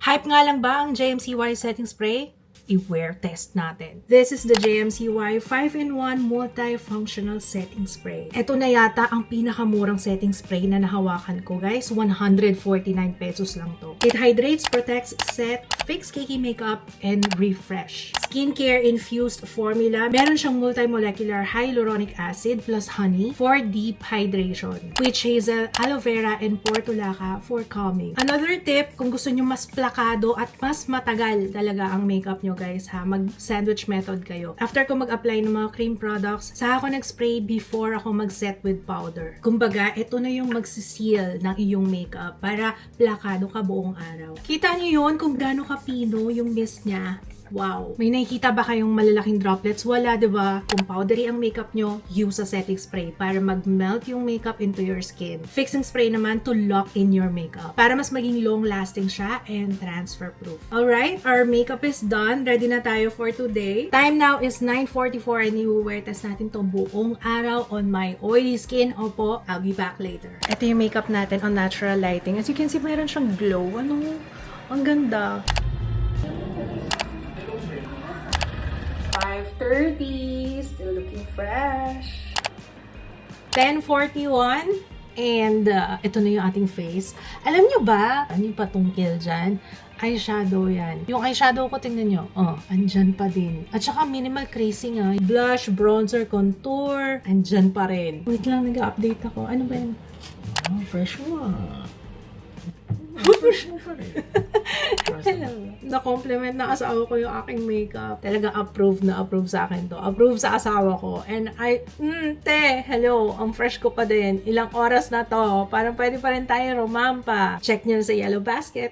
Hype nga lang ba ang JMCY setting spray? I-wear test natin. This is the JMCY 5-in-1 multifunctional setting spray. Ito na yata ang pinakamurang setting spray na nahawakan ko, guys. 149 pesos lang to. It hydrates, protects, set, fix cakey makeup, and refresh. Skincare infused formula. Meron siyang multimolecular hyaluronic acid plus honey for deep hydration. Witch hazel, aloe vera, and portulaca for calming. Another tip, kung gusto nyo mas plakado at mas matagal talaga ang makeup nyo, guys, ha, mag-sandwich method kayo. After ko mag-apply ng mga cream products, saka ako nag-spray before ako mag-set with powder. Kumbaga, ito na yung magsiseal ng iyong makeup para plakado ka buong araw. Kita niyo yun kung gaano kapino yung mist niya. Wow! May nakikita ba kayong malalaking droplets? Wala, diba? Kung powdery ang makeup nyo, use a setting spray para mag-melt yung makeup into your skin. Fixing spray naman to lock in your makeup para mas maging long-lasting siya and transfer-proof. Alright, our makeup is done. Ready na tayo for today. Time now is 9:44 and i-wear test natin to buong araw on my oily skin. Opo, I'll be back later. Ito yung makeup natin on natural lighting. As you can see, mayroon siyang glow. Ano? Ang ganda. 5:30, still looking fresh. 10:41, and ito na yung ating face. Alam nyo ba, ano yung patungkil dyan? Eyeshadow yan. Yung eyeshadow ko, tingnan nyo. Oh, andyan pa din. At saka minimal creasing ah. Blush, bronzer, contour, andyan pa rin. Wait lang, nag-update ako. Ano ba yan? Oh, fresh mo ah. Hello. Na-compliment ng asawa ko yung aking makeup. Talagang approve na approve sa akin to. Approve sa asawa ko. And hello, ang fresh ko pa din. Ilang oras na to. Parang pwede pa rin tayo rumampa. Check nyo sa Yellow Basket.